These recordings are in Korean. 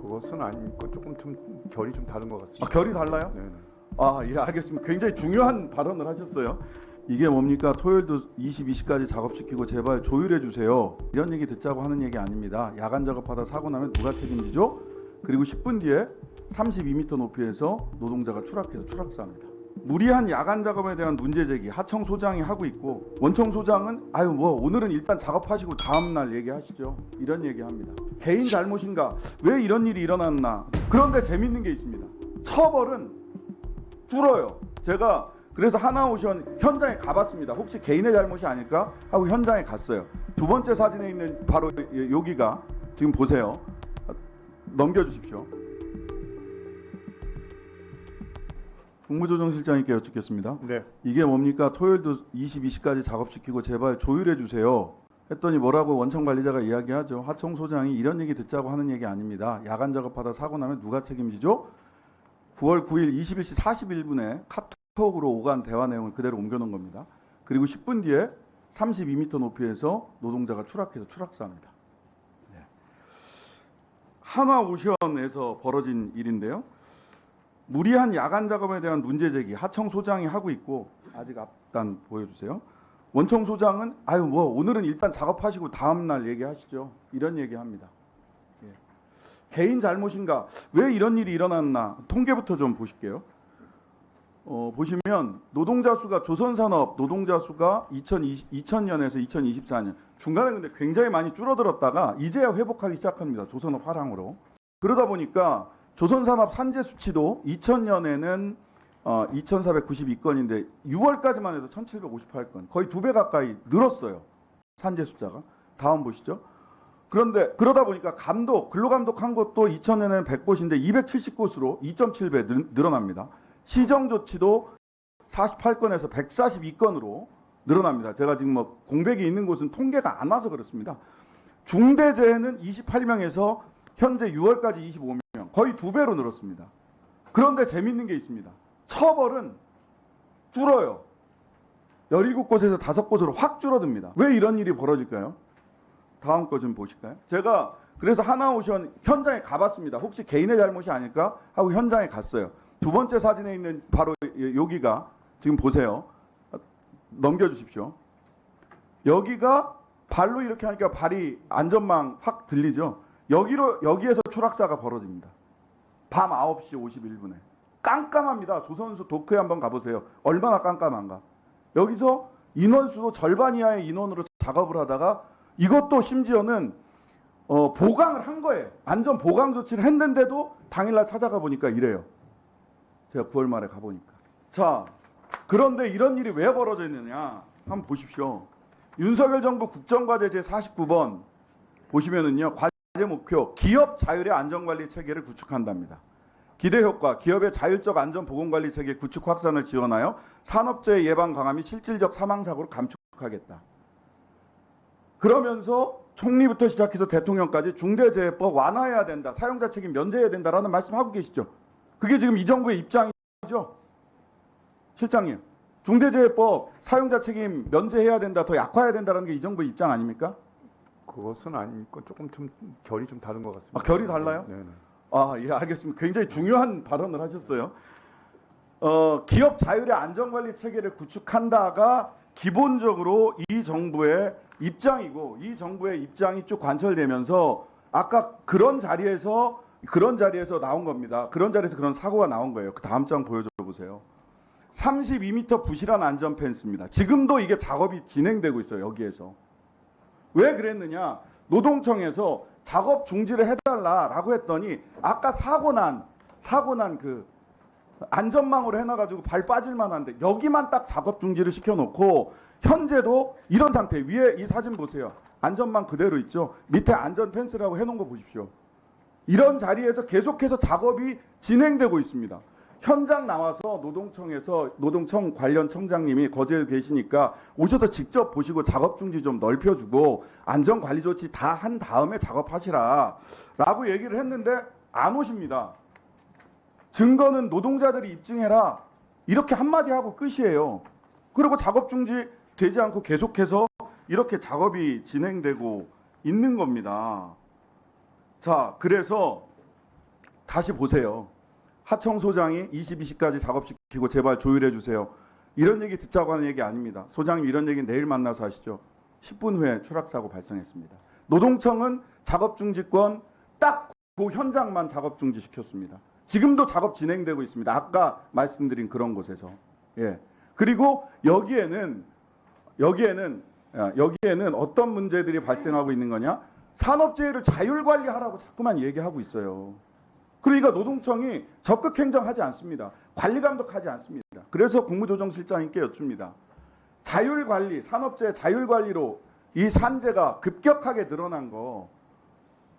그것은 아니고 조금 좀 결이 좀 다른 것 같습니다. 결이 달라요? 네네. 예, 알겠습니다. 굉장히 중요한 발언을 하셨어요. 이게 뭡니까? 토요일도 22시까지 작업시키고 제발 조율해 주세요. 이런 얘기 듣자고 하는 얘기 아닙니다. 야간 작업하다 사고 나면 누가 책임지죠? 그리고 10분 뒤에 32m 높이에서 노동자가 추락해서 추락사합니다. 무리한 야간 작업에 대한 문제 제기 하청 소장이 하고 있고, 원청 소장은 오늘은 일단 작업하시고 다음날 얘기하시죠. 이런 얘기합니다. 개인 잘못인가? 왜 이런 일이 일어났나? 그런데 재밌는 게 있습니다. 처벌은 줄어요. 제가 그래서 하나오션 현장에 가봤습니다. 혹시 개인의 잘못이 아닐까 하고 현장에 갔어요. 두 번째 사진에 있는 바로 여기가 지금 보세요. 넘겨주십시오. 국무조정실장님께 여쭙겠습니다. 네. 이게 뭡니까? 토요일도 22시까지 작업시키고 제발 조율해 주세요. 했더니 뭐라고 원청 관리자가 이야기하죠. 하청 소장이 이런 얘기 듣자고 하는 얘기 아닙니다. 야간 작업하다 사고 나면 누가 책임지죠? 9월 9일 21시 41분에 카톡으로 오간 대화 내용을 그대로 옮겨놓은 겁니다. 그리고 10분 뒤에 32m 높이에서 노동자가 추락해서 추락사합니다. 네. 한화오션에서 벌어진 일인데요. 무리한 야간 작업에 대한 문제 제기 하청 소장이 하고 있고, 아직 앞단 보여주세요. 원청 소장은 오늘은 일단 작업하시고 다음날 얘기하시죠. 이런 얘기합니다. 예. 개인 잘못인가? 왜 이런 일이 일어났나? 통계부터 좀 보실게요. 보시면 노동자 수가 조선산업 노동자 수가 2000년에서 2024년 중간에 근데 굉장히 많이 줄어들었다가 이제야 회복하기 시작합니다. 조선업 하락으로. 그러다 보니까 조선산업 산재 수치도 2000년에는 2492건인데 6월까지만 해도 1758건, 거의 2배 가까이 늘었어요. 산재 숫자가. 다음 보시죠. 그런데 그러다 보니까 근로감독한 곳도 2000년에는 100곳인데 270곳으로 2.7배 늘어납니다. 시정조치도 48건에서 142건으로 늘어납니다. 제가 지금 공백이 있는 곳은 통계가 안 와서 그렇습니다. 중대재해는 28명에서 현재 6월까지 25명, 거의 2배로 늘었습니다. 그런데 재밌는 게 있습니다. 처벌은 줄어요. 17곳에서 5곳으로 확 줄어듭니다. 왜 이런 일이 벌어질까요? 다음 거 좀 보실까요? 제가 그래서 하나오션 현장에 가봤습니다. 혹시 개인의 잘못이 아닐까 하고 현장에 갔어요. 두 번째 사진에 있는 바로 여기가 지금 보세요. 넘겨주십시오. 여기가 발로 이렇게 하니까 발이 안전망 확 들리죠? 여기에서 추락사가 벌어집니다. 밤 9시 51분에. 깜깜합니다. 조선소 도크에 한번 가보세요. 얼마나 깜깜한가. 여기서 인원수도 절반 이하의 인원으로 작업을 하다가 이것도 심지어는 보강을 한 거예요. 안전 보강 조치를 했는데도 당일날 찾아가 보니까 이래요. 제가 9월 말에 가보니까. 자, 그런데 이런 일이 왜 벌어져 있느냐 한번 보십시오. 윤석열 정부 국정과제 제49번 보시면은요. 과제 목표 기업 자율의 안전관리 체계를 구축한답니다. 기대 효과 기업의 자율적 안전보건관리 체계 구축 확산을 지원하여 산업재해 예방 강화 및 실질적 사망사고를 감축하겠다. 그러면서 총리부터 시작해서 대통령까지 중대재해법 완화해야 된다. 사용자 책임 면제해야 된다라는 말씀하고 계시죠. 그게 지금 이 정부의 입장이죠. 실장님. 중대재해법 사용자 책임 면제해야 된다. 더 약화해야 된다는 게 이 정부의 입장 아닙니까? 그것은 아니고 조금 좀 결이 좀 다른 것 같습니다. 결이 달라요? 네네. 예, 알겠습니다. 굉장히 중요한 발언을 하셨어요. 기업 자율의 안전관리 체계를 구축한다가 기본적으로 이 정부의 입장이고, 이 정부의 입장이 쭉 관철되면서 아까 그런 자리에서 나온 겁니다. 그런 자리에서 그런 사고가 나온 거예요. 그 다음 장 보여줘 보세요. 32m 부실한 안전 펜스입니다. 지금도 이게 작업이 진행되고 있어요. 여기에서. 왜 그랬느냐? 노동청에서 작업 중지를 해달라라고 했더니 아까 사고 난 그 안전망으로 해놔가지고 발 빠질만한데 여기만 딱 작업 중지를 시켜놓고 현재도 이런 상태. 위에 이 사진 보세요. 안전망 그대로 있죠. 밑에 안전 펜스라고 해놓은 거 보십시오. 이런 자리에서 계속해서 작업이 진행되고 있습니다. 현장 나와서 노동청 관련 청장님이 거제에 계시니까 오셔서 직접 보시고 작업 중지 좀 넓혀주고 안전관리 조치 다 한 다음에 작업하시라 라고 얘기를 했는데 안 오십니다. 증거는 노동자들이 입증해라 이렇게 한마디 하고 끝이에요. 그리고 작업 중지 되지 않고 계속해서 이렇게 작업이 진행되고 있는 겁니다. 자, 그래서 다시 보세요. 하청 소장이 22시까지 작업시키고 제발 조율해 주세요. 이런 얘기 듣자고 하는 얘기 아닙니다. 소장님 이런 얘기 내일 만나서 하시죠. 10분 후에 추락사고 발생했습니다. 노동청은 작업 중지권 딱 그 현장만 작업 중지시켰습니다. 지금도 작업 진행되고 있습니다. 아까 말씀드린 그런 곳에서. 예. 그리고 여기에는 어떤 문제들이 발생하고 있는 거냐? 산업재해를 자율관리하라고 자꾸만 얘기하고 있어요. 그러니까 노동청이 적극 행정하지 않습니다. 관리 감독하지 않습니다. 그래서 국무조정실장님께 여쭙니다. 자율관리, 산업재해 자율관리로 이 산재가 급격하게 늘어난 거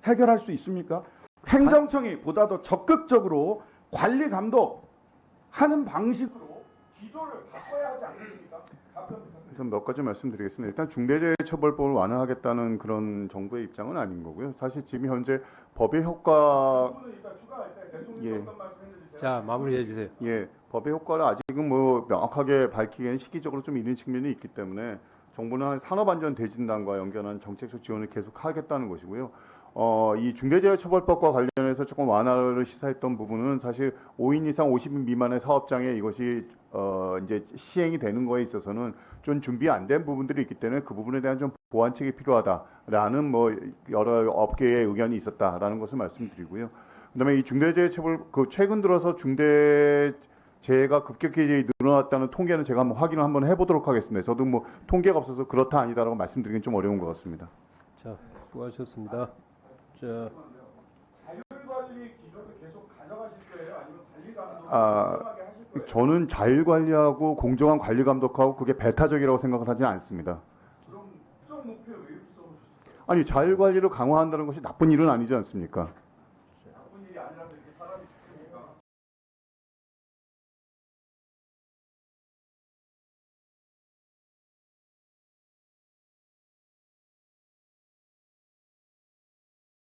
해결할 수 있습니까? 행정청이 보다 더 적극적으로 관리 감독하는 방식으로 기조를 바꿔야 하지 않겠습니까? 좀 몇 가지 말씀드리겠습니다. 일단 중대재해처벌법을 완화하겠다는 그런 정부의 입장은 아닌 거고요. 사실 지금 현재 법의 효과 예. 자, 마무리해 주세요. 예, 법의 효과를 아직은 뭐 명확하게 밝히기에는 시기적으로 좀 이른 측면이 있기 때문에 정부는 산업안전대진단과 연결한 정책적 지원을 계속 하겠다는 것이고요. 이 중대재해처벌법과 관련해서 조금 완화를 시사했던 부분은 사실 5인 이상 50인 미만의 사업장에 이것이 이제 시행이 되는 거에 있어서는 좀 준비 안 된 부분들이 있기 때문에 그 부분에 대한 좀 보완책이 필요하다라는 뭐 여러 업계의 의견이 있었다라는 것을 말씀드리고요. 그다음에 이 중대재해처벌 최근 들어서 중대재해가 급격히 늘어났다는 통계는 제가 한번 해보도록 하겠습니다. 저도 뭐 통계가 없어서 그렇다 아니다라고 말씀드리긴 좀 어려운 것 같습니다. 자, 수고하셨습니다. 자, 자율관리 기조를 계속 가져가실 거예요? 아니면 관리 감독을 아, 하실 거예요? 저는 자율관리하고 공정한 관리 감독하고 그게 배타적이라고 생각을 하지 않습니다. 그럼 특정 목표에 왜 이렇게 써놓으셨어요? 아니 자율관리를 강화한다는 것이 나쁜 일은 아니지 않습니까? 나쁜 일이 아니라서 이렇게 사람이